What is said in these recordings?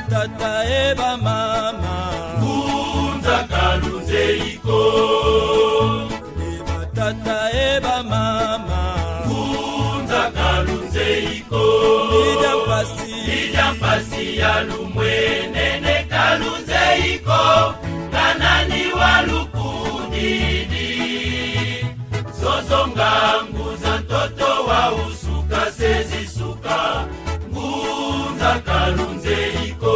Tata eba mama Ngunza kalunze iko eba tata eba mama Ngunza kalunze iko Ija mpasi ya lumwenene kalunze iko Kanani walukudidi Zozonga nguza ntoto wa usuka sezisuka Ngunza kalunze iko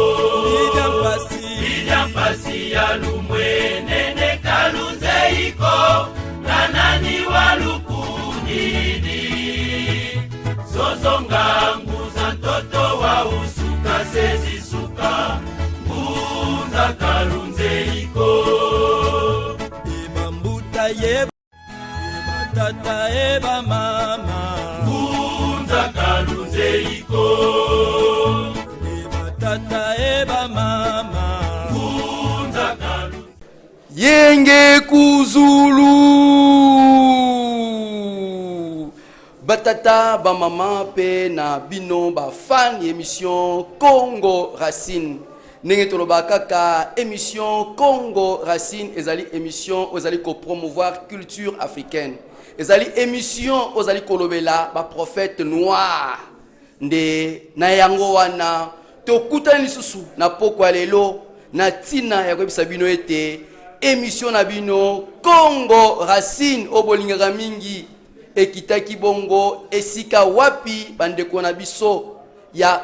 Ija mpasi ya lumwenene kalunze iko Kanani walukudidi Zozonga nguza ntoto wa usuka sezisuka Ngunza kalunze iko eba mbuta yeba tata eba mama Ngunza kalunze iko eba tata eba mama Ngunza kalunze Yenge Kuzulu Batata ba mama pe na bino ba fan émission Congo Racine ndenge toloba kaka émission Congo Racine ezali émission ozali ko promouvoir culture africaine ezali émission ozali kolobela ba prophète noir nde na yango wana tokutani lisusu na pokwa lelo na tina ya kwebisa bino ete émission na bino Congo Racine obolingaka mingi ekitaki bongo esika wapi bandeko na biso ya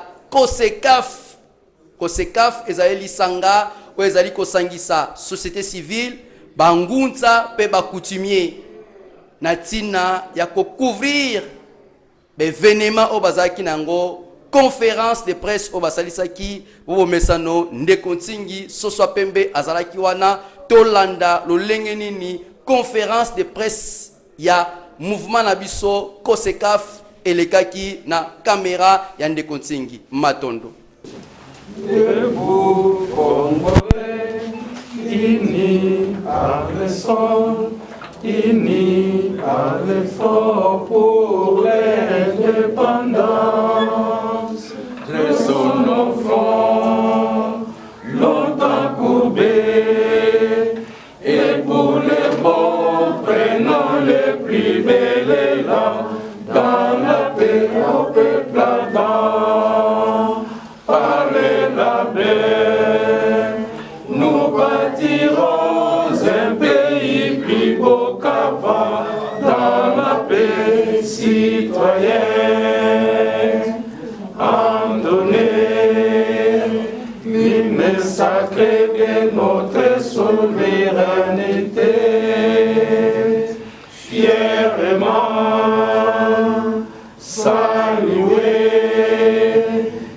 Kosekaf ezali lisanga o ezali kosangisa société civile bangunza pe bakoutumier na tina ya ko couvrir bevenema o bazaki nango conférence de presse o basalisaki bo mesano ndeko ntingi soswa pembe azalaki wana tolanda lolenge nini conférence de presse ya mouvement na biso Kosekaf elekaki na caméra ya ndeko ntingi matondo Debout Congolais, unis par le sol, unis par l'effort pour l'indépendance. Laissons nos fronts longtemps courbés, et pour les bons, prenons les plus belles élans dans la paix au peuple ardent. Parlez la paix, nous bâtirons un pays plus beau qu'avant dans la paix citoyenne. En donner l'hymne sacré de notre souveraineté, fièrement saluer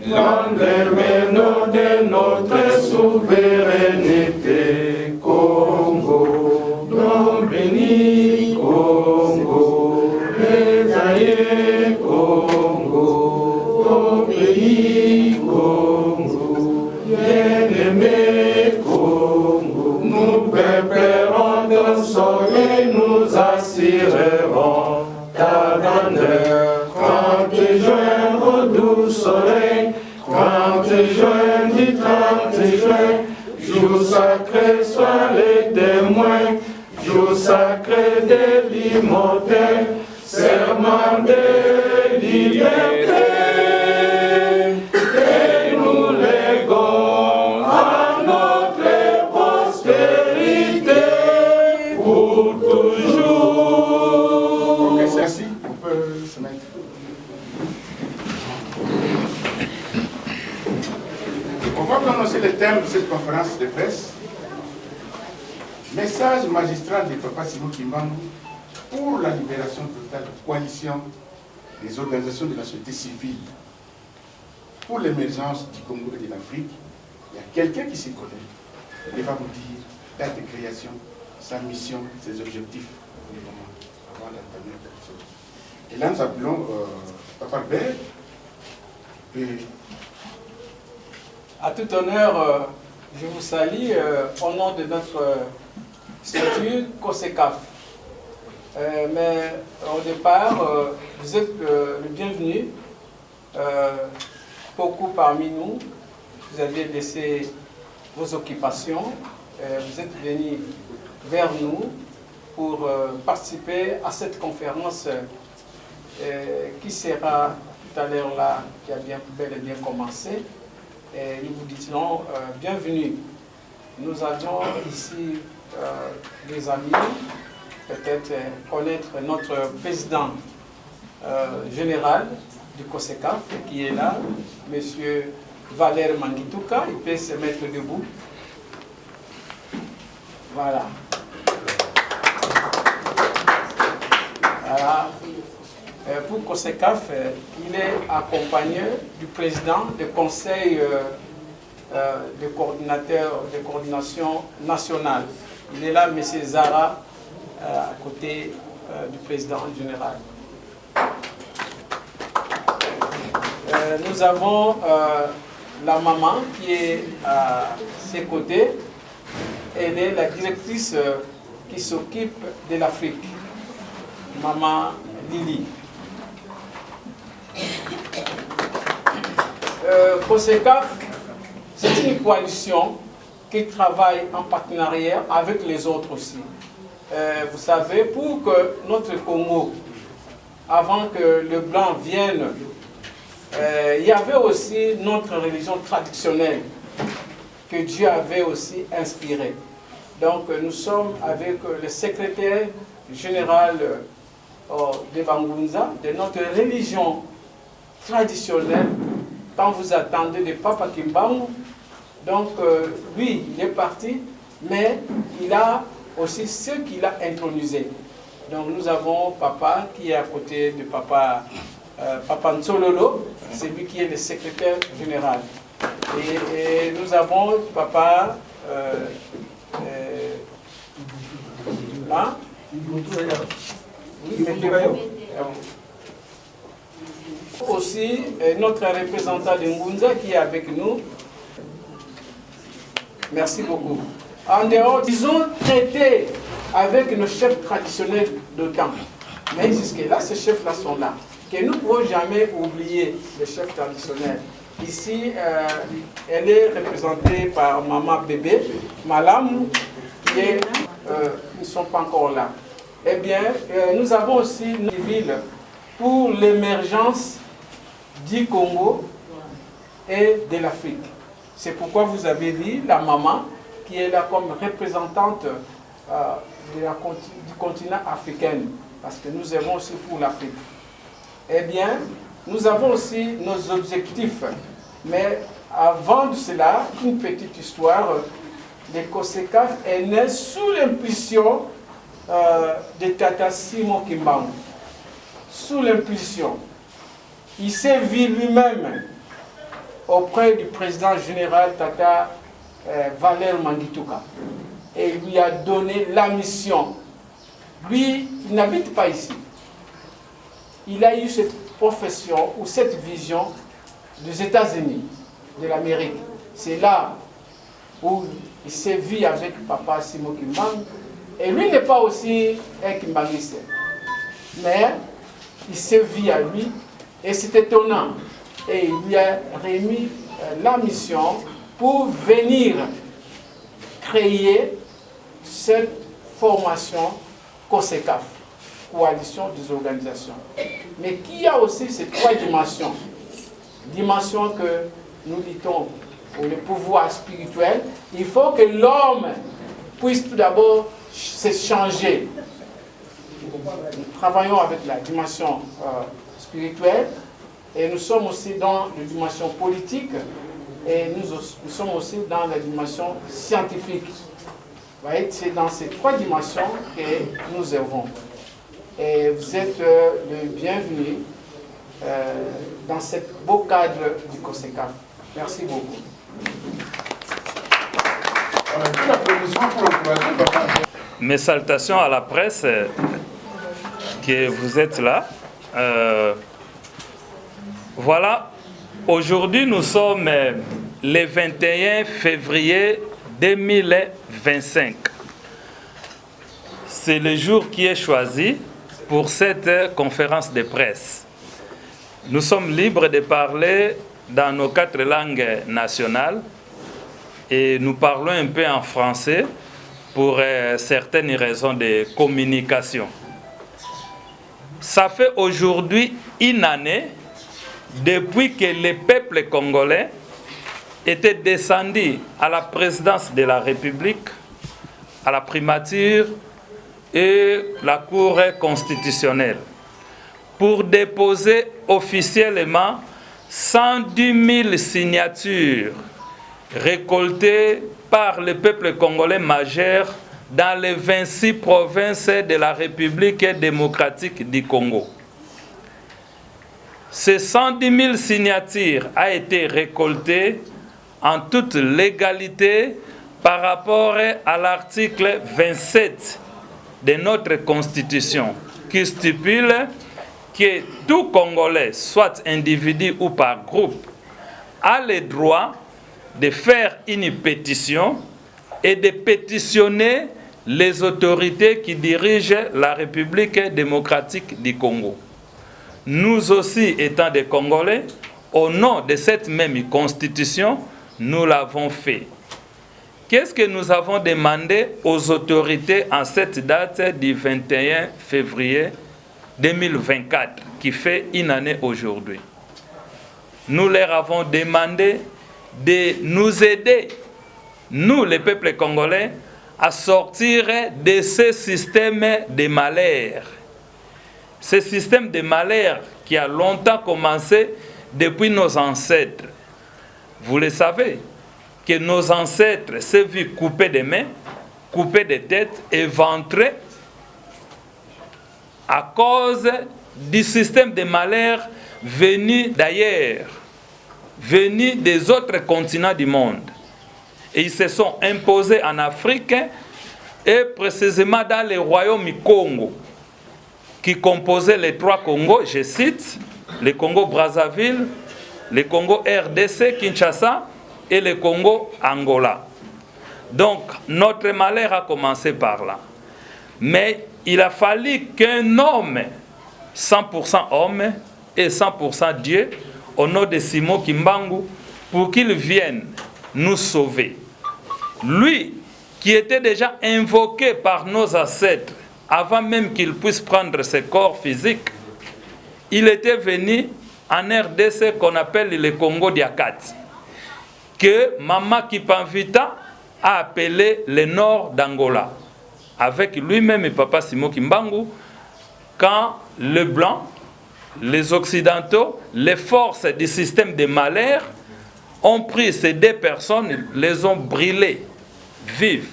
l'endemain de notre souveraineté. Congo, non béni, Congo, Esaïe, Congo, au pays, Congo, bien-aimé, Congo, nous préparerons ton sol et nous assurerons ta grandeur. 30 juin au doux soleil, 30 juin du 30 juin, jour sacré soit les témoins, jour sacré de l'immortel, serment de liberté. Et nous légons à notre prospérité pour toujours. Ok, c'est ainsi, on peut se mettre. On va prononcer le thème de cette conférence de presse. Message magistral de Papa Simon Kimbangu pour la libération totale de coalition des organisations de la société civile pour l'émergence du Congo et de l'Afrique. Il y a quelqu'un qui s'y connaît. Il va vous dire date de création, sa mission, ses objectifs pour le moment, avant d'entamer quelque chose. Et là, nous appelons Papa Albert. À tout honneur, je vous salue au nom de notre statut Kosekaf. Mais au départ, vous êtes le bienvenu. Beaucoup parmi nous vous avez laissé vos occupations, vous êtes venus vers nous pour participer à cette conférence qui sera tout à l'heure là, qui a bel et bien commencé. Et nous vous disons bienvenue. Nous avions ici des amis, peut-être connaître notre président général du COSECAF qui est là, M. Valère Mangituka. Il peut se mettre debout. Voilà. Voilà. Pour COSECAF, il est accompagné du président du conseil de coordination nationale. Il est là, M. Zara, à côté du président général. Nous avons la maman qui est à ses côtés. Elle est la directrice qui s'occupe de l'Afrique, Maman Lili. COSECAF, c'est une coalition qui travaille en partenariat avec les autres aussi. Vous savez, pour que notre Congo, avant que le blanc vienne, il y avait aussi notre religion traditionnelle que Dieu avait aussi inspirée. Donc nous sommes avec le secrétaire général de Bangunza, de notre religion traditionnelle, quand vous attendez de Papa Kimbangu. Donc lui, il est parti, mais il a aussi ceux qu'il a intronisés. Donc nous avons Papa qui est à côté de Papa Nsololo, c'est lui qui est le secrétaire général. Et nous avons Papa là. Oui, aussi notre représentant de Ngunza qui est avec nous. Merci beaucoup. En dehors, ils ont traité avec nos chefs traditionnels d'OTAN. Mais jusque-là, ces chefs-là sont là. Que nous ne pouvons jamais oublier les chefs traditionnels. Ici, elle est représentée par Maman Bébé, Malam, qui est, ils ne sont pas encore là. Eh bien, nous avons aussi une ville pour l'émergence du Congo et de l'Afrique. C'est pourquoi vous avez vu la maman qui est là comme représentante du continent africain, parce que nous avons aussi pour l'Afrique. Eh bien, nous avons aussi nos objectifs. Mais avant de cela, une petite histoire. Le COSECAF est né sous l'impulsion de Tata Simon Kimbangu. Sous l'impulsion. Il s'est vu lui-même auprès du président général Tata Valère Mangituka. Et il lui a donné la mission. Lui, il n'habite pas ici. Il a eu cette profession ou cette vision des États-Unis, de l'Amérique. C'est là où il s'est vu avec Papa Simon Kimbangu. Et lui n'est pas aussi un Kimbanguiste. Mais il s'est vu à lui et c'est étonnant. Et il lui a remis la mission pour venir créer cette formation COSECAF, coalition des organisations. Mais qui a aussi ces trois dimensions. Dimension que nous dit-on pour le pouvoir spirituel. Il faut que l'homme puisse tout d'abord se changer. Nous travaillons avec la dimension spirituelle et nous sommes aussi dans la dimension politique et nous sommes aussi dans la dimension scientifique. Vous voyez, c'est dans ces trois dimensions que nous œuvrons. Et vous êtes le bienvenu dans ce beau cadre du COSECAF. Merci beaucoup. Mes salutations à la presse que vous êtes là. Voilà, aujourd'hui nous sommes le 21 février 2025. C'est le jour qui est choisi pour cette conférence de presse. Nous sommes libres de parler dans nos 4 langues nationales et nous parlons un peu en français pour certaines raisons de communication. Ça fait aujourd'hui une année depuis que le peuple congolais était descendu à la présidence de la République, à la primature et la Cour constitutionnelle pour déposer officiellement 110 000 signatures récoltées par le peuple congolais majeur dans les 26 provinces de la République démocratique du Congo. Ces 110 000 signatures ont été récoltées en toute légalité par rapport à l'article 27 de notre Constitution qui stipule que tout Congolais, soit individu ou par groupe, a le droit de faire une pétition et de pétitionner les autorités qui dirigent la République démocratique du Congo. Nous aussi, étant des Congolais, au nom de cette même Constitution, nous l'avons fait. Qu'est-ce que nous avons demandé aux autorités en cette date du 21 février 2024, qui fait une année aujourd'hui? Nous leur avons demandé de nous aider, nous, le peuple congolais, à sortir de ce système de malheur. Ce système de malheur qui a longtemps commencé depuis nos ancêtres. Vous le savez, que nos ancêtres s'est vus couper des mains, couper des têtes, éventrés à cause du système de malheur venu d'ailleurs, venu des autres continents du monde. Et ils se sont imposés en Afrique et précisément dans le royaume Congo, qui composait les 3 Congos, je cite, le Congo-Brazzaville, le Congo RDC, Kinshasa, et le Congo Angola. Donc, notre malheur a commencé par là. Mais il a fallu qu'un homme, 100% homme et 100% Dieu, au nom de Simon Kimbangu, pour qu'il vienne nous sauver. Lui, qui était déjà invoqué par nos ancêtres, avant même qu'il puisse prendre ses corps physiques, il était venu en RDC qu'on appelle le Congo d'Akati, que Mama Kipanvita a appelé le nord d'Angola, avec lui-même et Papa Simon Kimbangu, quand les Blancs, les Occidentaux, les forces du système de malheur ont pris ces 2 personnes, les ont brûlées vives.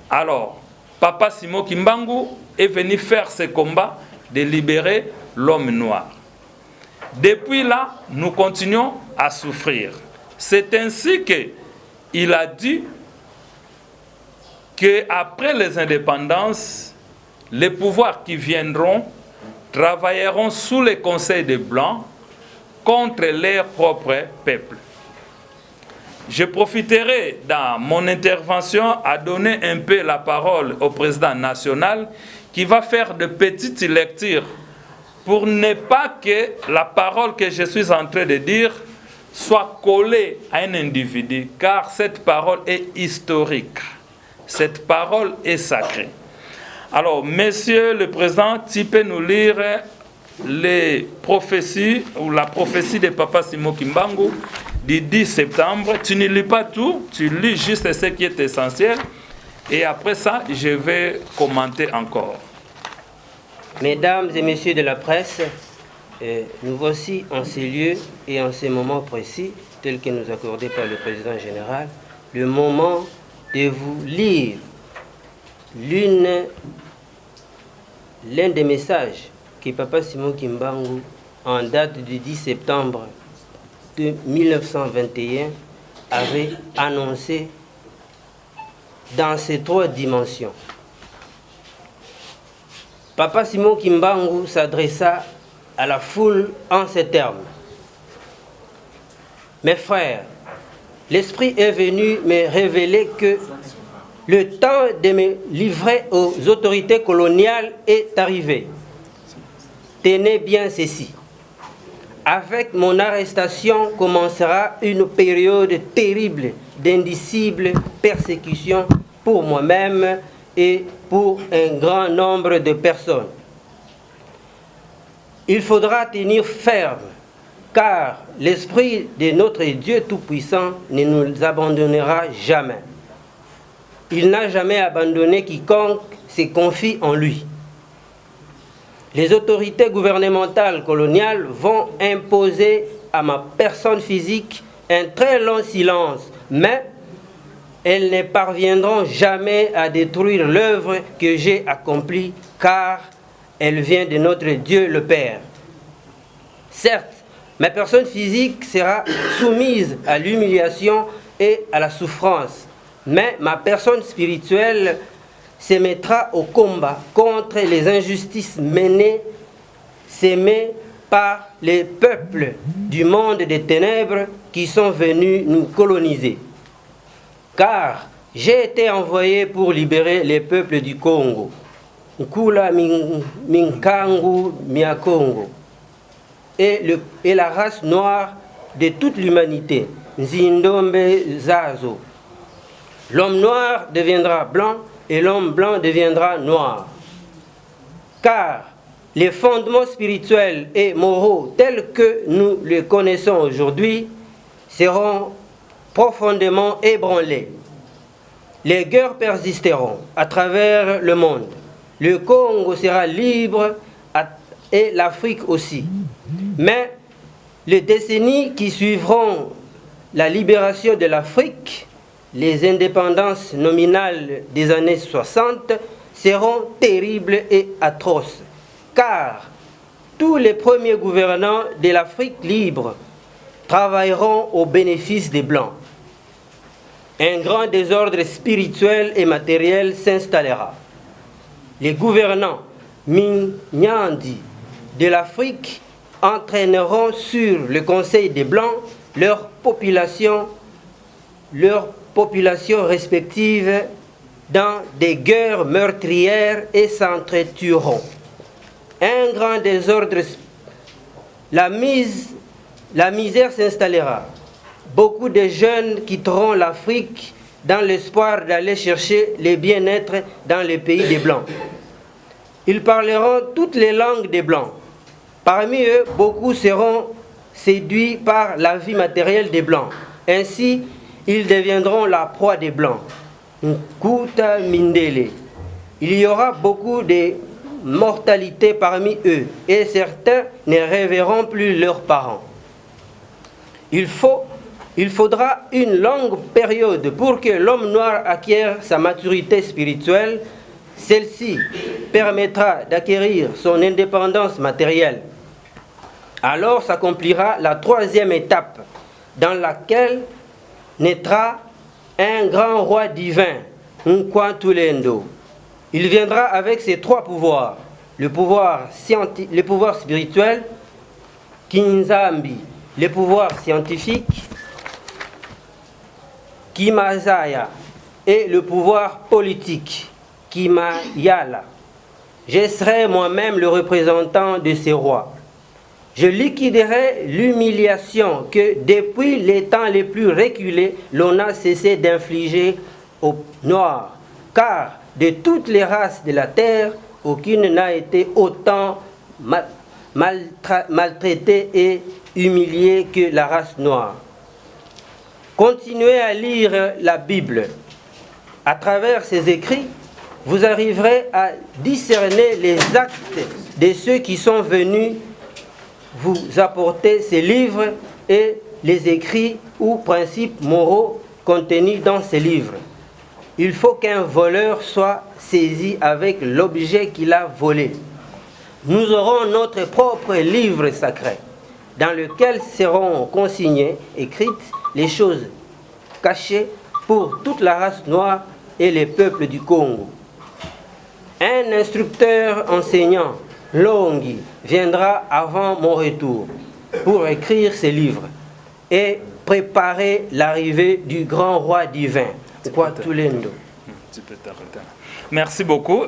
Alors, Papa Simon Kimbangu est venu faire ce combat de libérer l'homme noir. Depuis là, nous continuons à souffrir. C'est ainsi qu'il a dit qu'après les indépendances, les pouvoirs qui viendront travailleront sous les conseils des Blancs contre leur propre peuple. Je profiterai dans mon intervention à donner un peu la parole au président national qui va faire de petites lectures pour ne pas que la parole que je suis en train de dire soit collée à un individu, car cette parole est historique. Cette parole est sacrée. Alors, Monsieur le Président, tu peux nous lire les prophéties ou la prophétie de Papa Simon Kimbangu du 10 septembre. Tu ne lis pas tout, tu lis juste ce qui est essentiel. Et après ça, je vais commenter encore. Mesdames et messieurs de la presse, nous voici en ces lieux et en ces moments précis, tels que nous accordés par le président général, le moment de vous lire l'un des messages que Papa Simon Kimbangu, en date du 10 septembre de 1921, avait annoncé dans ces 3 dimensions. Papa Simon Kimbangu s'adressa à la foule en ces termes. Mes frères, l'Esprit est venu me révéler que le temps de me livrer aux autorités coloniales est arrivé. Tenez bien ceci. Avec mon arrestation commencera une période terrible d'indicible persécution pour moi-même et pour un grand nombre de personnes. Il faudra tenir ferme, car l'Esprit de notre Dieu Tout-Puissant ne nous abandonnera jamais. Il n'a jamais abandonné quiconque se confie en lui. Les autorités gouvernementales coloniales vont imposer à ma personne physique un très long silence, mais elles ne parviendront jamais à détruire l'œuvre que j'ai accomplie, car elle vient de notre Dieu le Père. Certes, ma personne physique sera soumise à l'humiliation et à la souffrance, mais ma personne spirituelle se mettra au combat contre les injustices sémées par les peuples du monde des ténèbres qui sont venus nous coloniser. Car j'ai été envoyé pour libérer les peuples du Congo, Nkula Minkangu Miakongo, et la race noire de toute l'humanité, Nzindombe Zazo. L'homme noir deviendra blanc et l'homme blanc deviendra noir. Car les fondements spirituels et moraux tels que nous les connaissons aujourd'hui seront profondément ébranlés. Les guerres persisteront à travers le monde. Le Congo sera libre et l'Afrique aussi. Mais les décennies qui suivront la libération de l'Afrique, les indépendances nominales des années 60, seront terribles et atroces, car tous les premiers gouvernants de l'Afrique libre travailleront au bénéfice des Blancs. Un grand désordre spirituel et matériel s'installera. Les gouvernants Minyandi de l'Afrique entraîneront sur le Conseil des Blancs leur population respectives dans des guerres meurtrières et s'entretueront. Un grand désordre, la misère s'installera. Beaucoup de jeunes quitteront l'Afrique dans l'espoir d'aller chercher le bien-être dans les pays des Blancs. Ils parleront toutes les langues des Blancs. Parmi eux, beaucoup seront séduits par la vie matérielle des Blancs. Ainsi, ils deviendront la proie des Blancs. Nkuta Mindele. Il y aura beaucoup de mortalité parmi eux et certains ne reverront plus leurs parents. Il faudra une longue période pour que l'homme noir acquiert sa maturité spirituelle. Celle-ci permettra d'acquérir son indépendance matérielle. Alors s'accomplira la troisième étape dans laquelle naîtra un grand roi divin, Nkwantulendo. Il viendra avec ses trois pouvoirs, le pouvoir spirituel, Kinzambi, le pouvoir scientifique, Kimazaya, et le pouvoir politique, Kimayala. Je serai moi-même le représentant de ces rois. Je liquiderai l'humiliation que depuis les temps les plus reculés, l'on a cessé d'infliger aux Noirs, car de toutes les races de la terre, aucune n'a été autant maltraitée et humiliée que la race noire. Continuez à lire la Bible. À travers ces écrits, vous arriverez à discerner les actes de ceux qui sont venus vous apporter ces livres et les écrits ou principes moraux contenus dans ces livres. Il faut qu'un voleur soit saisi avec l'objet qu'il a volé. Nous aurons notre propre livre sacré, dans lequel seront consignées, écrites, les choses cachées pour toute la race noire et les peuples du Congo. Un instructeur enseignant, Longi, viendra avant mon retour pour écrire ces livres et préparer l'arrivée du grand roi divin, Kwatulendo. Merci beaucoup.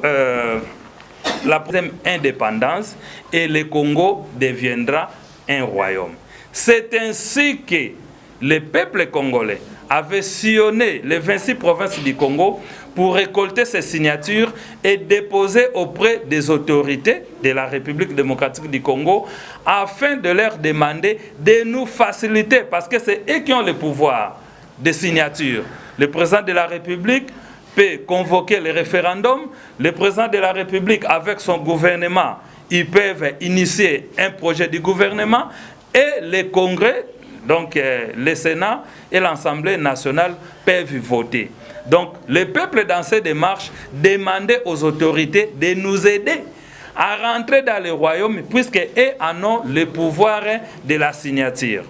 La deuxième indépendance et le Congo deviendra un royaume. C'est ainsi que le peuple congolais avait sillonné les 26 provinces du Congo pour récolter ces signatures et déposer auprès des autorités de la République démocratique du Congo afin de leur demander de nous faciliter, parce que c'est eux qui ont le pouvoir de signature. Le président de la République peut convoquer le référendum, le président de la République avec son gouvernement, ils peuvent initier un projet du gouvernement et le Congrès, donc le Sénat et l'Assemblée nationale peuvent voter. Donc le peuple dans ces démarches demandait aux autorités de nous aider à rentrer dans le royaume puisqu'ils en ont le pouvoir de la signature.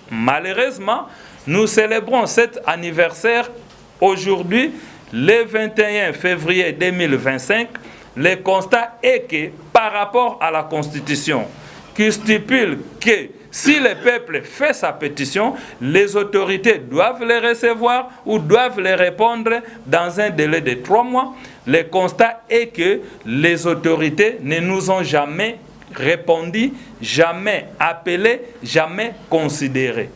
Malheureusement, nous célébrons cet anniversaire aujourd'hui, le 21 février 2025. Le constat est que par rapport à la Constitution qui stipule que si le peuple fait sa pétition, les autorités doivent les recevoir ou doivent les répondre dans un délai de 3 mois. Le constat est que les autorités ne nous ont jamais répondu, jamais appelé, jamais considéré.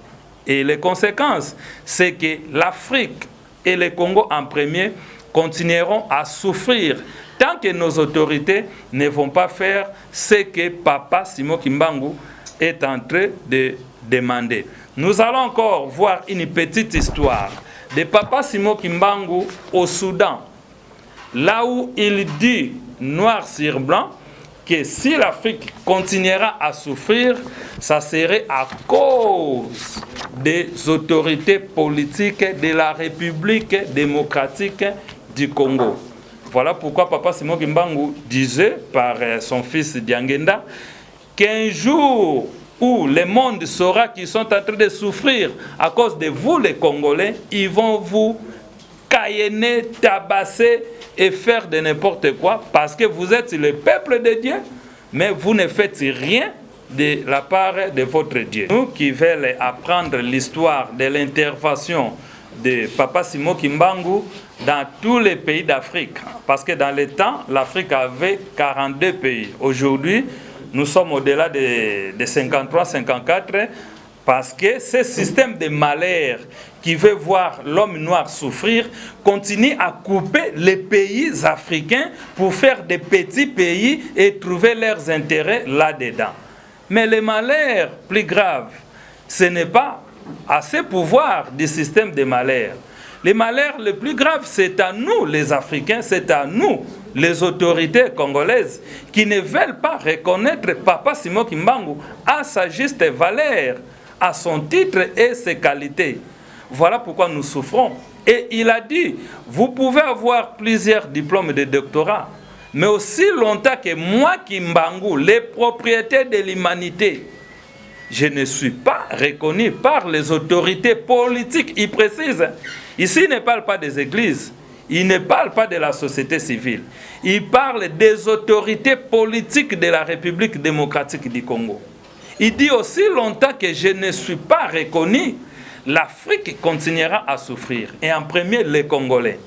Et les conséquences, c'est que l'Afrique et le Congo en premier continueront à souffrir tant que nos autorités ne vont pas faire ce que Papa Simon Kimbangu est en train de demander. Nous allons encore voir une petite histoire de Papa Simon Kimbangu au Soudan, là où il dit noir sur blanc que si l'Afrique continuera à souffrir, ça serait à cause des autorités politiques de la République démocratique du Congo. Voilà pourquoi Papa Simon Kimbangu disait par son fils Diangenda qu'un jour où le monde saura qu'ils sont en train de souffrir à cause de vous les Congolais, ils vont vous caïenner, tabasser et faire de n'importe quoi parce que vous êtes le peuple de Dieu, mais vous ne faites rien de la part de votre Dieu. Nous qui veulent apprendre l'histoire de l'intervention de Papa Simon Kimbangu dans tous les pays d'Afrique, parce que dans le temps, l'Afrique avait 42 pays. Aujourd'hui, nous sommes au-delà de 53-54, parce que ce système de malheur qui veut voir l'homme noir souffrir continue à couper les pays africains pour faire des petits pays et trouver leurs intérêts là-dedans. Mais le malheur plus grave, ce n'est pas à ce pouvoir du système de malheur. Le malheur le plus grave, c'est à nous les Africains, c'est à nous les autorités congolaises qui ne veulent pas reconnaître Papa Simon Kimbangu à sa juste valeur, à son titre et ses qualités. Voilà pourquoi nous souffrons. Et il a dit, vous pouvez avoir plusieurs diplômes de doctorat, mais aussi longtemps que moi Kimbangu, les propriétés de l'humanité, je ne suis pas reconnu par les autorités politiques. Il précise, ici il ne parle pas des églises, il ne parle pas de la société civile, il parle des autorités politiques de la République démocratique du Congo. Il dit aussi longtemps que je ne suis pas reconnu, l'Afrique continuera à souffrir, et en premier les Congolais.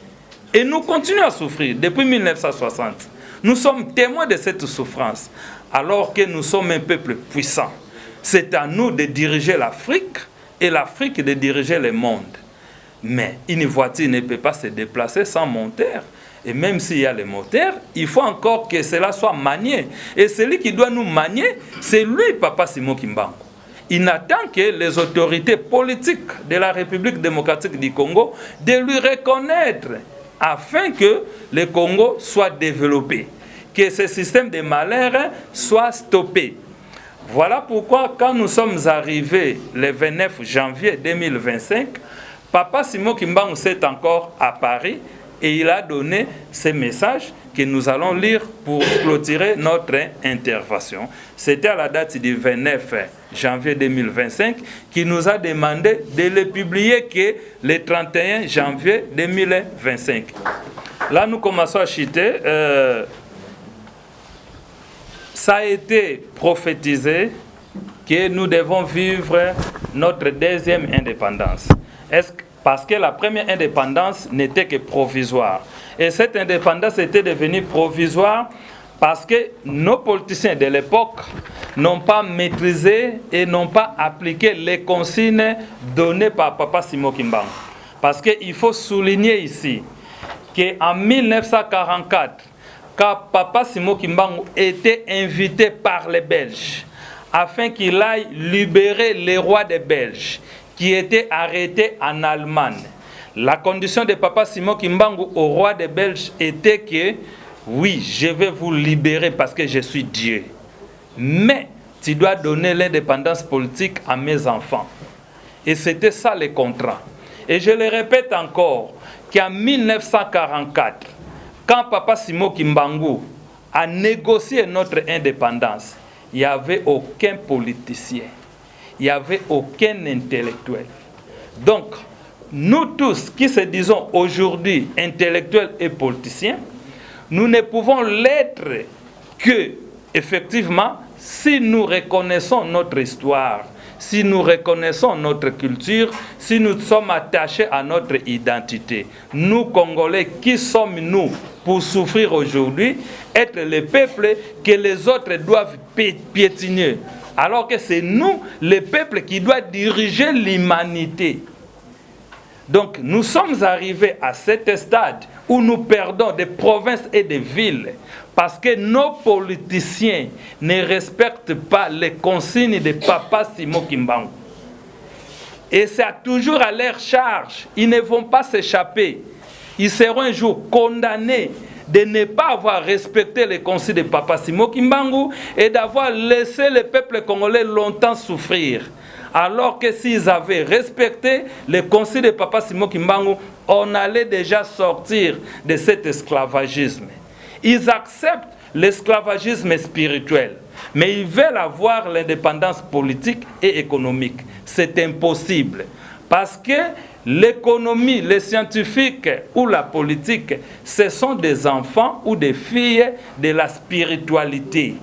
Et nous continuons à souffrir depuis 1960. Nous sommes témoins de cette souffrance, alors que nous sommes un peuple puissant. C'est à nous de diriger l'Afrique et l'Afrique de diriger le monde. Mais une voiture ne peut pas se déplacer sans moteur. Et même s'il y a le moteur, il faut encore que cela soit manié. Et celui qui doit nous manier, c'est lui, Papa Simon Kimbangu. Il n'attend que les autorités politiques de la République démocratique du Congo de lui reconnaître afin que le Congo soit développé, que ce système de malheur soit stoppé. Voilà pourquoi quand nous sommes arrivés le 29 janvier 2025, Papa Simon Kimbangu s'est encore à Paris et il a donné ce message que nous allons lire pour clôturer notre intervention. C'était à la date du 29 janvier 2025 qu'il nous a demandé de le publier que le 31 janvier 2025. Là, nous commençons à chuter. Ça a été prophétisé que nous devons vivre notre deuxième indépendance. Parce que la première indépendance n'était que provisoire. Et cette indépendance était devenue provisoire parce que nos politiciens de l'époque n'ont pas maîtrisé et n'ont pas appliqué les consignes données par Papa Simon Kimbangu. Parce qu'il faut souligner ici qu'en 1944, quand Papa Simon Kimbangu était invité par les Belges afin qu'il aille libérer les rois des Belges qui étaient arrêtés en Allemagne, la condition de Papa Simon Kimbangu au roi des Belges était que oui, je vais vous libérer parce que je suis Dieu. Mais tu dois donner l'indépendance politique à mes enfants. Et c'était ça le contrat. Et je le répète encore, qu'en 1944, quand Papa Simon Kimbangu a négocié notre indépendance, il n'y avait aucun politicien, il n'y avait aucun intellectuel. Donc, nous tous qui se disons aujourd'hui intellectuels et politiciens, nous ne pouvons l'être que, effectivement, si nous reconnaissons notre histoire, si nous reconnaissons notre culture, si nous sommes attachés à notre identité. Nous, Congolais, qui sommes-nous pour souffrir aujourd'hui, être le peuple que les autres doivent piétiner, alors que c'est nous, le peuple, qui doit diriger l'humanité. Donc, nous sommes arrivés à cet stade où nous perdons des provinces et des villes parce que nos politiciens ne respectent pas les consignes de Papa Simon Kimbangu. Et c'est toujours à leur charge. Ils ne vont pas s'échapper. Ils seront un jour condamnés de ne pas avoir respecté les consignes de Papa Simon Kimbangu et d'avoir laissé le peuple congolais longtemps souffrir. Alors que s'ils avaient respecté les consignes de Papa Simon Kimbangu, on allait déjà sortir de cet esclavagisme. Ils acceptent l'esclavagisme spirituel, mais ils veulent avoir l'indépendance politique et économique. C'est impossible, parce que l'économie, les scientifiques ou la politique, ce sont des enfants ou des filles de la spiritualité.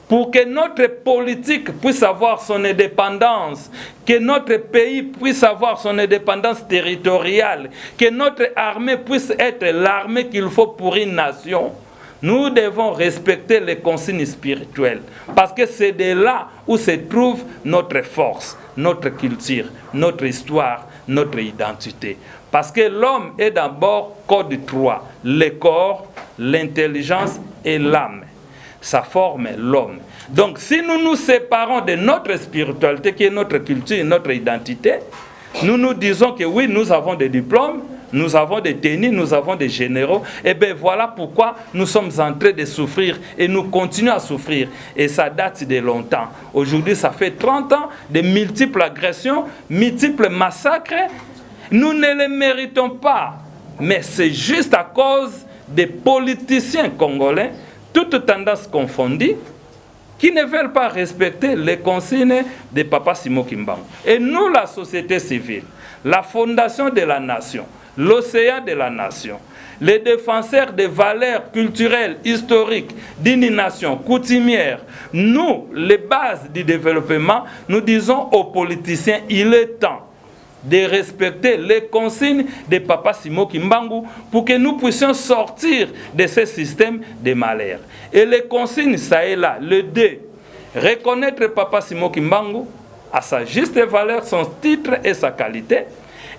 Pour que notre politique puisse avoir son indépendance, que notre pays puisse avoir son indépendance territoriale, que notre armée puisse être l'armée qu'il faut pour une nation, nous devons respecter les consignes spirituelles. Parce que c'est de là où se trouve notre force, notre culture, notre histoire, notre identité. Parce que l'homme est d'abord code 3, le corps, l'intelligence et l'âme. Ça forme l'homme. Donc, si nous nous séparons de notre spiritualité, qui est notre culture, notre identité, nous nous disons que oui, nous avons des diplômes, nous avons des tennis, nous avons des généraux, et bien voilà pourquoi nous sommes en train de souffrir et nous continuons à souffrir. Et ça date de longtemps. Aujourd'hui, ça fait 30 ans de multiples agressions, multiples massacres. Nous ne les méritons pas, mais c'est juste à cause des politiciens congolais, toutes tendances confondues, qui ne veulent pas respecter les consignes de Papa Simon Kimbangu. Et nous, la société civile, la fondation de la nation, l'océan de la nation, les défenseurs des valeurs culturelles, historiques, d'une nation coutumière, nous, les bases du développement, nous disons aux politiciens, il est temps de respecter les consignes de Papa Simon Kimbangu pour que nous puissions sortir de ce système de malheur. Et les consignes, ça est là, le 2, reconnaître Papa Simon Kimbangu à sa juste valeur, son titre et sa qualité,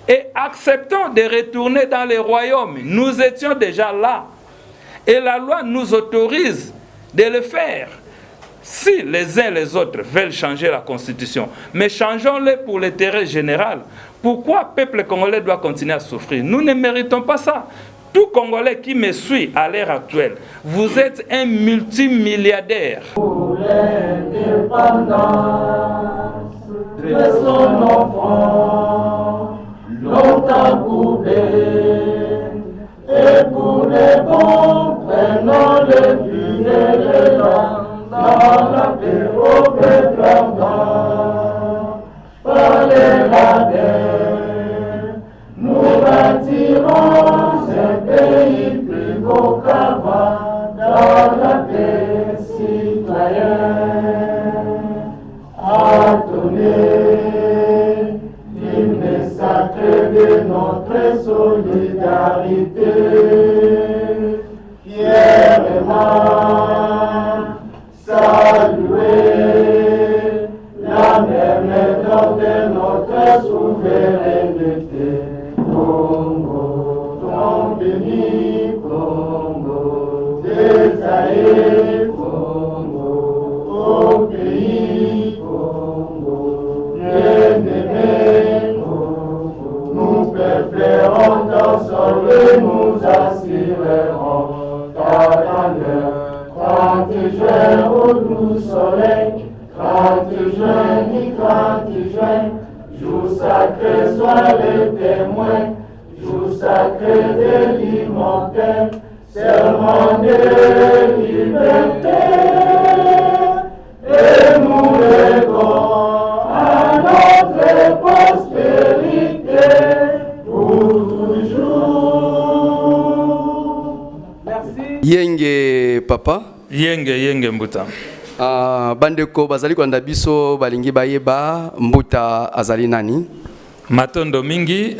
et acceptons de retourner dans les royaumes. Nous étions déjà là. Et la loi nous autorise de le faire. Si les uns et les autres veulent changer la constitution, mais changeons-le pour l'intérêt général. Pourquoi le peuple congolais doit continuer à souffrir? Nous ne méritons pas ça. Tout Congolais qui me suit à l'heure actuelle, vous êtes un multimilliardaire. Pour l'indépendance de son enfant, longtemps coupé, et pour les bons, prenons le plus élégant. Dans la paix au peuple ardent, par les radins, nous bâtirons un pays plus beau qu'avant, dans la paix citoyenne. Attendez l'hymne sacré de notre solidarité, fièrement saluer pérennité. Congo, ton béni, Congo, désaillé, Congo, au pays, Congo, bien-aimé, Congo, nous préférons ton sol et nous assurerons ta grandeur. 30 juin au doux soleil, 30 juin, ni 30 juin, jour sacré soit le témoin, jour sacré de l'immortel, serment de liberté, et nous lèverons à notre prospérité pour toujours. Merci. Yenge papa. Yenge Mbuta. Bandeko bazali kwanda biso balingi bayeba Mbuta azali nani? Matondo mingi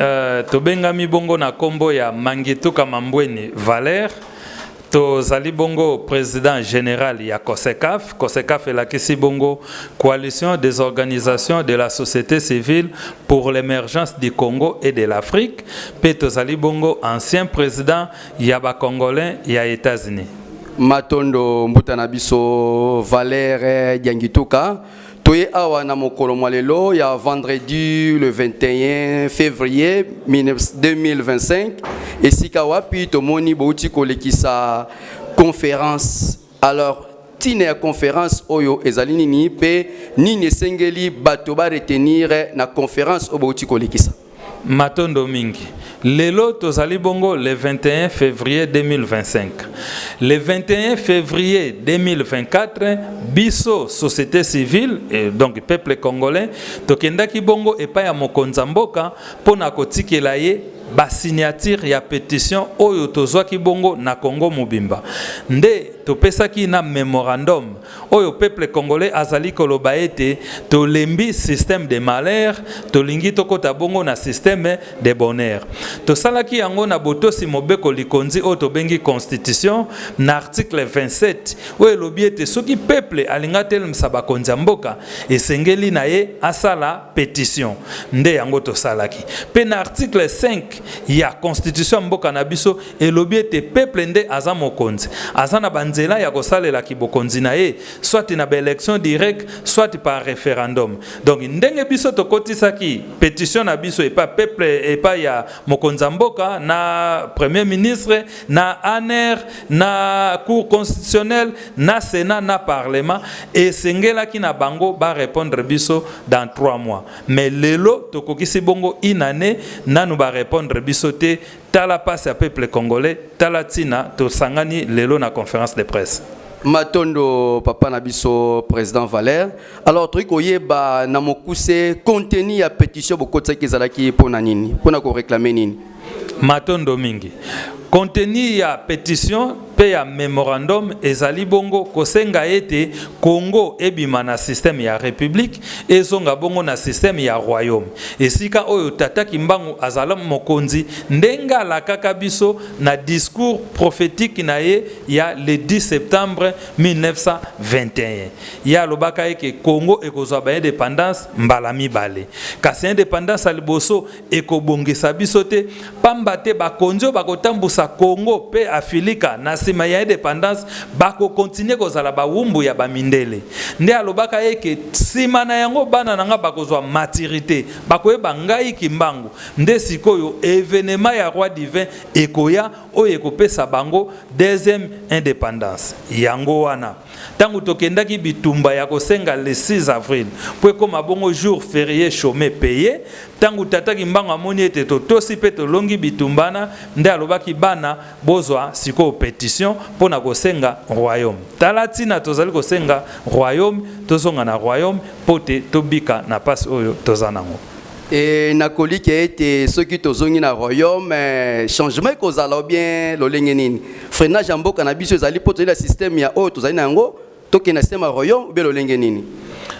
tobengami bongo na kombo ya Mangituka Mambweni Valère. Tozali bongo président général ya COSECAF. COSECAF est la kisi bongo coalition des organisations de la société civile pour l'émergence du Congo et de l'Afrique. Pe tozali bongo ancien président ya ba Congolais ya États-Unis. Matondo Mbuta na biso Valère Diangituka. Toye awa na mokolo mwalelo ya vendredi le 21 février 2025. Esika wapi tomoni bouti kolekisa conférence. Alors tine ya conférence oyo ezali nini pe nini esengeli bato ba retenir na conférence o bouti kolekisa. Matondo mingi. Lelo tozali bongo le 21 février 2025. Le 21 février 2024, biso société civile et donc peuple congolais tokendaki bongo epai ya mokonza mboka pona kotikela ye ba signature ya pétition oyo tozwaki bongo na Congo mobimba. Nde topesaki na memorandum oyo peuple congolais azali koloba ete tolembi système de malheur tolingi tokota bongo na système de bonheur. Tosalaki yango na botosi mobeko likonzi oyo tobengi constitution na article 27 oyo elobi ete soki peuple alinga telemisa bakonzi ya mboka esengeli na ye asala pétition. Nde yango tosalaki. Pe na article 5 ya constitution mboka na biso elobi ete peuple nde aza mokonzi. Aza na banzela ya kosalela kibokonzi na ye soit na ba élection directe soit par référendum. Donc ndenge biso tokotisaki pétition na biso et pas peuple et pas ya mokonzi mboka na premier ministre na ANR na cour constitutionnelle na sénat na parlement et sengelaki na bango ba répondre biso dans 3 mois. Mais lelo tokokisi bongo une année nanu ba répondre biso te tala passe à peuple congolais tala tina to sangani lelo na conférence de presse. Matondo papa nabiso président Valère. Alors truc oyeba na mokuse contenu ya pétition bokotsa kezalaki pona nini pona ko réclamer nini. Matondo mingi contenu ya pétition pe ya memorandum ezali bongo kosenga ete Congo ebima na système ya république ezonga bongo na système ya royaume. Esika oyo tata kimbangu azala mokonzi ndenga la kaka biso na discours prophétique na ye ya le 10 septembre 1921. Ya lobaka eke Congo ekozwa ba indépendance mbala mibale. Kasi indépendance aliboso ekobongisa biso te pamba te bakonzo bakotambusa Congo pe Afilika na sima ya indépendance bako continuer kozala ba wumbu ya ba mindele. Nde alobaka eke sima na yango bana nanga bakozwa maturité bakoyeba ngai kimbangu nde sikoyo événement ya roi divin ekoya oyo ekopesa bango deuxième indépendance yango wana tangu tokendaki bitumba ya kosenga le 6 avril po koma bongo jour férié chômé payé tangu tataki mbango amoni ete totosi pe tolongi bitumbana nde alobaki bana bozwa siko pétition pona kosenga royaume talatina tozali kosenga royaume tozonga na royaume pote tobika na passe oyo tozanango. Et nakoli qui a été ceux qui tozongi na royaume changement kozala bien lolenge nini freinage ambo cannabis ezali poto la système ya oyo tozali nango toke na système royaume be lolenge nini.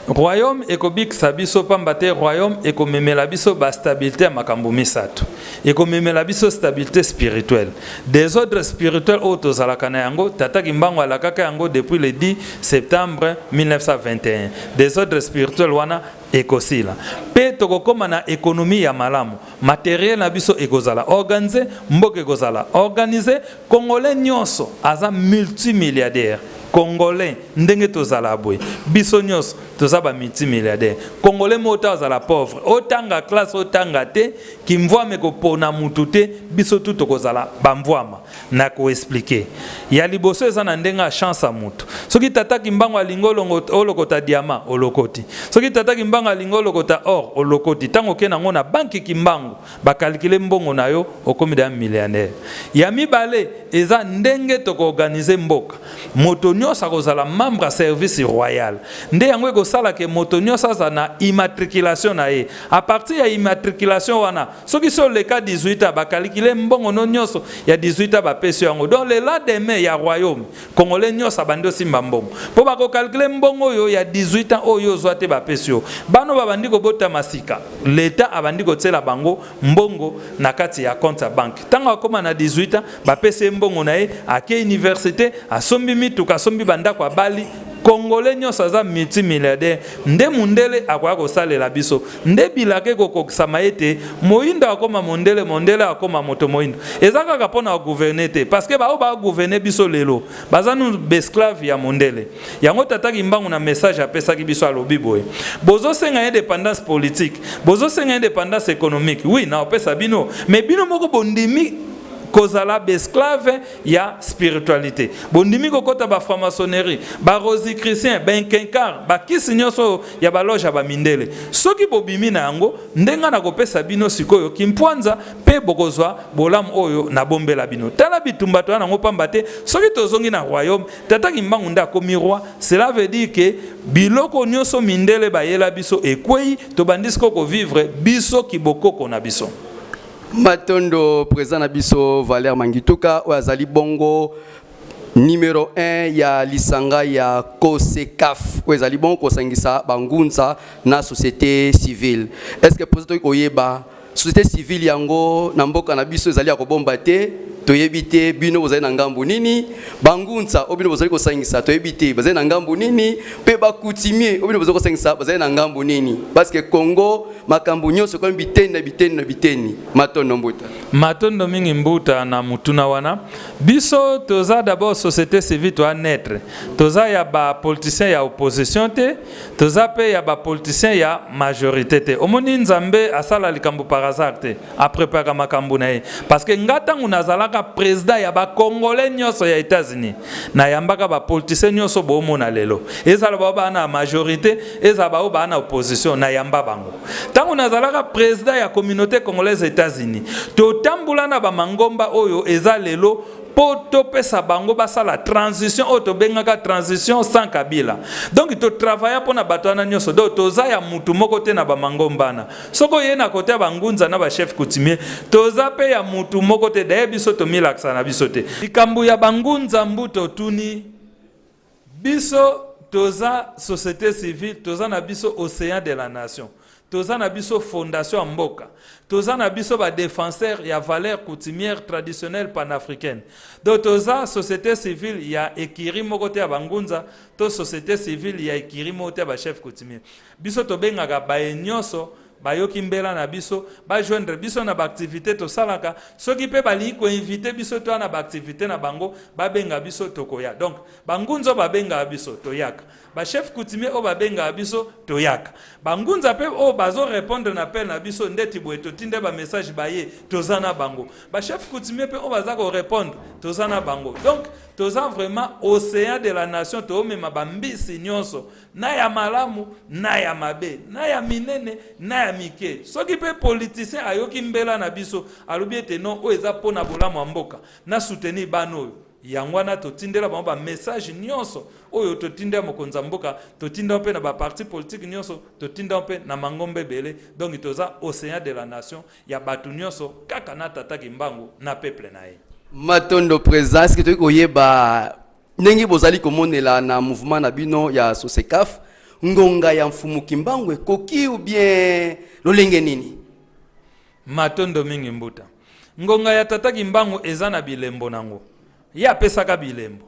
Royaume ekobik sabiso pambate royaume ekomemela biso ba stabilité ya makambo misato ekomemela biso stabilité spirituelle des ordres spirituels autozalaka na yango tata kimbango alakaka yango depuis le 10 septembre 1921 des ordres spirituels wana ekosila pe tokokoma na économie ya malamu matériel na biso ekozala organisé mboka ekozala organisé congolais nyonso aza multimilliardaire congolais ndenge tozala boye biso nyonso toza ba multimilliardaire congolais mota azala pauvre otanga classe otanga te kimvwame kopona mutu te biso tu tokozala bamvwama na ko expliquer ya liboso eza na ndenga chance a mutu soki tata kimbango alingo olokota diamant olokoti soki tata kimbango alingo olokota or olokoti tango ke nango na banki kimbango bakalkile mbongo na yo okomi da millionnaire ya mibale eza ndenge toko organiser mboka moto nyonso akozala membre ya service royal nde yango ekosala ke moto nyonso aza na immatriculation na ye a partir ya immatriculation wana soki so leka 18 bakalikile mbongo no nyonso ya 18 bapesi yango donc le lendemain ya royaume congolais nyonso abandi osimba mbongo mpo bakokalkile mbongo oyo ya 18 ans oyo ozwa te bapesi yo bano babandi kobota masika leta abandi kotiela bango mbongo na kati ya compte ya banque ntango akoma na 18 ans bapesi mbongo na ye ake université asombi mituka asombi bandako abali congolais nyonso aza multimilliardaire nde mundele akoya kosalela biso nde bilake kokokisama ete moyindo akoma mondele mondele akoma moto moyindo eza kaka mpona bagouverner te parce que bao bagouverner biso lelo baza nu besclave ya mondele yango tataki mbangu na message apesaki biso alobi boye bozosenga indépendance politique bozosenga indépendance économique oui na opesa bino mais bino moko bondimi kozala besclave ya spiritualité bondimi kokota ba franc-maçonnerie ba rosicrucien ba nkenkar ba kisi nyonso ya ba loge ba mindele soki bobimi na yango ndenga na kopesa bino sikoyo kimpwanza pe bokozwa bolamu oyo na bombela bino tala bitumba to nango pamba te soki tozongi na royaume tata kimbangu nda komi roi cela veut dire que biloko nyonso mindele bayela biso ekwei to bandisiko ko vivre biso kibokoko na biso. Matondo présent na biso Valère Mangituka o azali bongo numéro 1 ya lisanga ya COSECAF o azali bongo kosangisa bangunza na société civile. Est-ce que peut-être koyeba société civile yango na mboka na biso ezali akobomba te toyebite bino bozali na ngambu nini bangunza obino bozali kosangisa toyebite bazali na ngambu nini pe bakutimier obino bozali kosangisa bazali na ngambu nini parce que Congo makambu nyonso comme biteni matondo mbuta matondo mingi mbuta na mutuna wana biso toza d'abord société civile to naître toza ya ba politicien ya opposition te toza pe ya ba politicien ya majorité te omoni nzambe asala likambo par hasard te après pa makambu na ye parce que ngata ngunazalaka président ya ba congolais nyonso ya États-Unis na yambaka ba politicien nyonso bomona lelo ezala ba na majorité ezala ba ba na opposition na yamba bango tango nazalaka président ya communauté congolaise États-Unis to tambula na ba mangomba oyo eza lelo poto pesa bango basala transition oto bengaka transition sans Kabila donc to travailler pona bato na nyonso do toza ya mutu moko te na ba mangombana soko ye na kote bangunza na ba chef coutumier toza pe ya mutu moko te daye biso to milaksa na biso te likambu ya bangunza mbuto tuni biso toza société civile toza na biso océan de la nation toza na biso fondation mboka toza na biso ba défenseur ya valeur coutumière traditionnelle panafricaine donc toza société civile ya ekiri moko te ya bangunza to société civile ya ekiri moko te ya ba chef coutumier biso to bengaka ba nyonso bayoki mbela na biso ba joindre biso na ba activité to salaka soki pe bali ko inviter biso to na ba activité na bango ba benga biso tokoya donc bangunzo ba benga biso toyaka ba chef coutumier o ba benga biso toyaka bangunza pe o bazo répondre na appel na biso ndeti boye to tinde ba message baye tozana bango ba chef coutumier pe o baza ko répondre tozana bango donc toza vraiment océan de la nation to mema bambisi nyonso na ya malamu na ya mabe na ya minene na ya mike soki pe politicien ayoki mbela na biso alobi ete non o eza pona bolamu mboka na soutenir bano yangwana to tindela ba message nyonso oyo to tinda mokonza mboka to tinda pe na ba parti politique nyonso to tinda pe na mangombe belé donc toza océan de la nation ya batu nyonso kaka na tata kimbangu na peuple na ye matondo présent est-ce que tu koyeba ndenge bozali komonela na mouvement na bino ya COSECAF ngonga ya mfumu kimbangu koki ou bien lolenge nini matondo mingi mbuta ngonga ya tata kimbangu eza na bilembo nango ya pesaka bilembo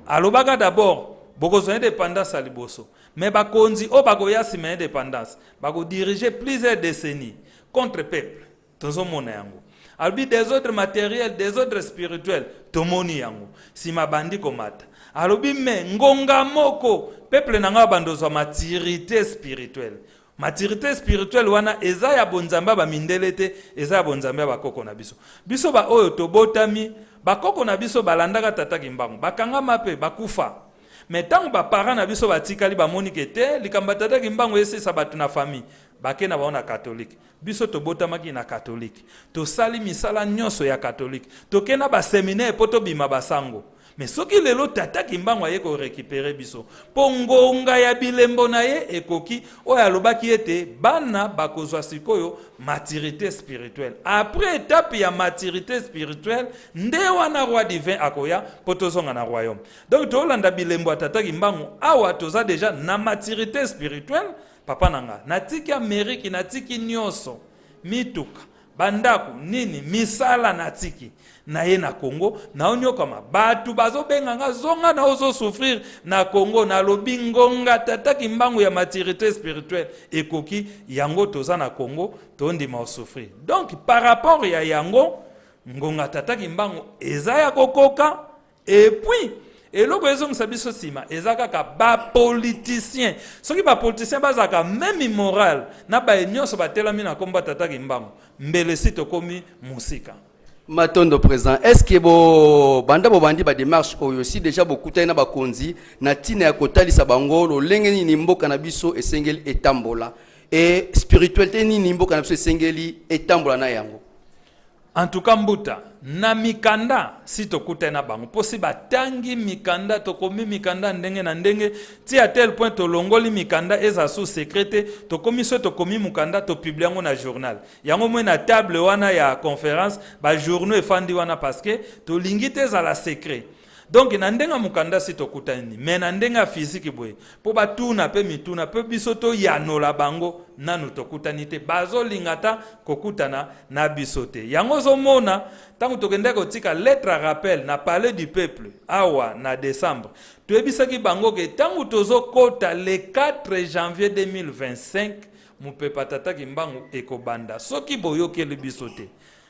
alobaka d'abord Bokozwa indépendance à liboso. Mais bakonzi o bakoya sima indépendance. Bako diriger plusieurs décennies contre peuple. Tozo mona yango. Albi des autres matériels, des autres spirituels. Tomoni yango. Sima bandi komata. Alobi me ngonga moko. Peuple nanga bandozwa maturité spirituelle. Maturité spirituelle wana eza ya bonzamba ba mindelete, eza ya bonzamba ba koko na biso. Biso ba oyo tobotami, ba koko na biso balandaka tata kimbangu. Bakanga mape bakufa. Mais tant ba parents na biso batikali ba monike te, likamba tata kimbangu ese sabatu na famille. Bake na baona catholique. Biso tobotamaki na catholique. To sali misala nyonso ya catholique. To kena ba séminaire poto bima basango. Mais soki lelo tata kimbango aye ko récupérer biso. Pongonga ya bilembo na ye ekoki oyo alobaki ete bana bakozwa sikoyo maturité spirituelle. Après étape ya maturité spirituelle, nde wana roi divin akoya potozonga na royaume. Donc to landa bilembo tata kimbango awa toza déjà na maturité spirituelle. Papa nanga natiki Ameriki natiki nyonso mituka bandaku nini misala natiki na ye na Congo na onyo kama batu bazo benganga zonga na ozo souffrir na Congo na lobi ngonga tata kimbangu ya maturité spirituelle ekoki yango toza na Congo tondi ma souffrir. Donc par rapport ya yango ngonga tata kimbangu eza ya kokoka et puis eloko ezongisa biso sima ezaka ka ba politicien soki ba politicien bazaka même immoral na ba nyonso batelami na komba tata kimbangu mbele sito komi musika. Matondo président, est-ce que bo banda bo bandi ba démarche oyo si déjà bokuta na bakonzi na tina ya kotalisa bango lo lenge ni mboka na biso esengeli etambola et spiritualité ni mboka na biso esengeli etambola na yango? En tout cas mbuta na mikanda si tokuta na bango posi batangi mikanda tokomi mikanda ndenge na ndenge ti à tel point to longoli mikanda eza sous secrété tokomi so tokomi mukanda to publier ngo na journal yango mwe na table wana ya conférence ba journaux efandi wana parce que to lingite za la secret. Donc na ndenga mukanda si tokutani mais na ndenga physique boye po batuna pe mituna pe bisoto yanola bango nanu tokutani te bazo lingata kokutana na bisote yango zomona tangu tokende kotika lettre à rappel na palais du peuple awa na décembre toyebisaki bango ke tangu tozo kota le 4 janvier 2025 mupepa tata kimbangu ekobanda soki boyokeli bisote.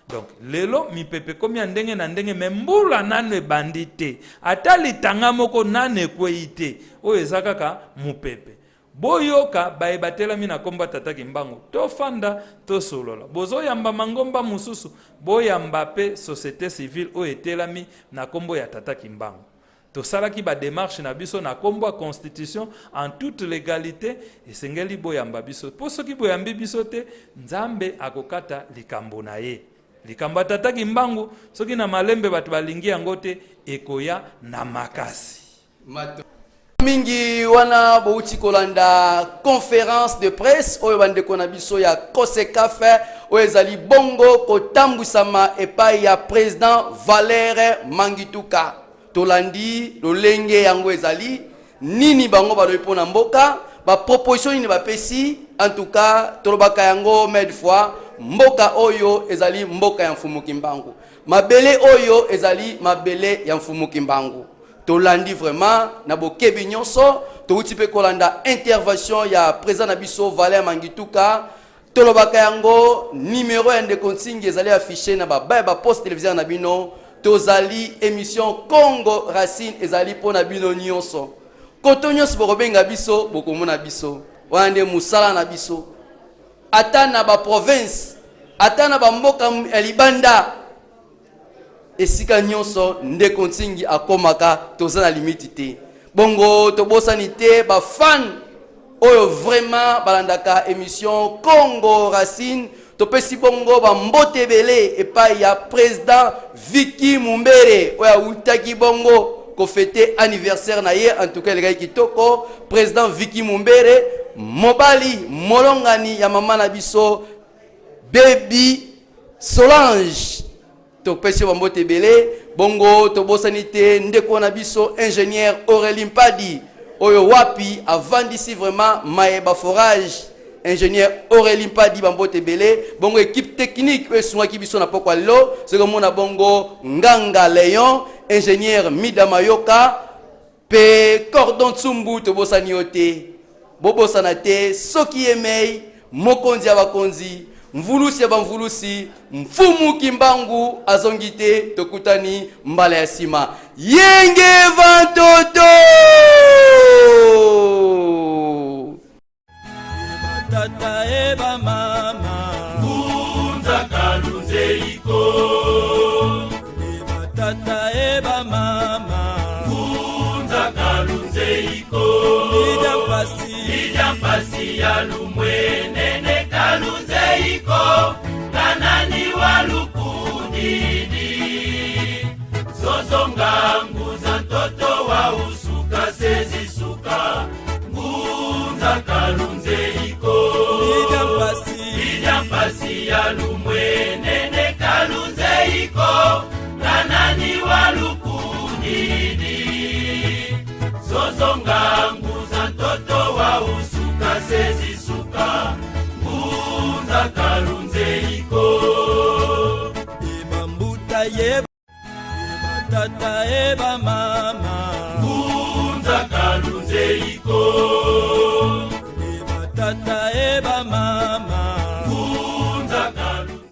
Donc lelo mi pepe komi ndenge na ndenge membula nane bandite atali tanga moko nane kweite oyo ezaka ka mupepe boyoka baebatela mina komba tata kimbangu to fanda to solola bozo yamba mangomba mususu boyamba pe société civile oyo etelami na kombo ya tata kimbangu to salaki ba démarche na biso na kombo constitution en toute légalité esengeli boyamba biso po soki boyambi biso te nzambe akokata likambo na ye. Likamba tata kimbangu soki na malembe batu balingi yango te ekoya na makasi. Mingi wana bouti kolanda conférence de presse oyo bandeko na biso ya Kosekafe oyo ezali bongo kotambwisama epai ya président Valère Mangituka. Tolandi lolenge yango ezali nini bango baloyi pona mboka ba proposition nini bapesi en tout cas tolobaka yango mille fois mboka oyo ezali mboka ya mfumu kimbangu mabele oyo ezali mabele ya mfumu kimbangu tolandi vraiment na bokebi nyonso touti pe kolanda intervention ya président na biso Valère Mangituka tolobaka yango numéro ya ndeko Nsingi ezali affiché na ba poste télévision na bino tozali émission Congo Racine ezali pona bino nyonso koto nyonso bokobenga biso bokomona biso wande musala na biso ata na ba province ata na ba mboka ya libanda esika nyonso ndeko Nsingi akomaka toza na limite te bongo tobosani te ba fan oyo vraiment balandaka émission Congo Racine topesi bongo ba mbote belé epai ya président Vicky Mumbere oyo utaki bongo ko fêter anniversaire na ye en tout cas les kitoko président Vicky Mumbere mobali molongani ya mama na biso baby Solange topesi ba mbote belé bongo tobosani te ndeko na biso ingénieur Aurélie Mpadi oyo wapi avandisi vraiment maeba forage ingénieur Aurélie Mpadi bambote belé bongo équipe technique esungaki biso na pokwa lo c'est comme on a bongo Nganga Léon ingénieur Mida Mayoka Pe cordon tsumbu tobosani yo te, bobosana te, soki emei, mokonzi ya bakonzi, mvulusi ya bamvulusi, mfumu kimbangu azongite tokutani mbala ya sima. Yenge vantoto! Tata eba mama Ngunza kalunze iko eba tata eba mama Ngunza kalunze iko ija pasi ya lumwe nene kalunze iko kanani walukudidi zozonga nguza ntoto wa usuka sezisuka Ngunza kalunze iko ija pasi ya lumwe nene kalunze iko kanani walukudidi zozonga nguza ntoto wa usuka sezisuka Ngunza kalunze iko eba mbuta yeba tata eba mama Ngunza kalunze iko eba tata eba mama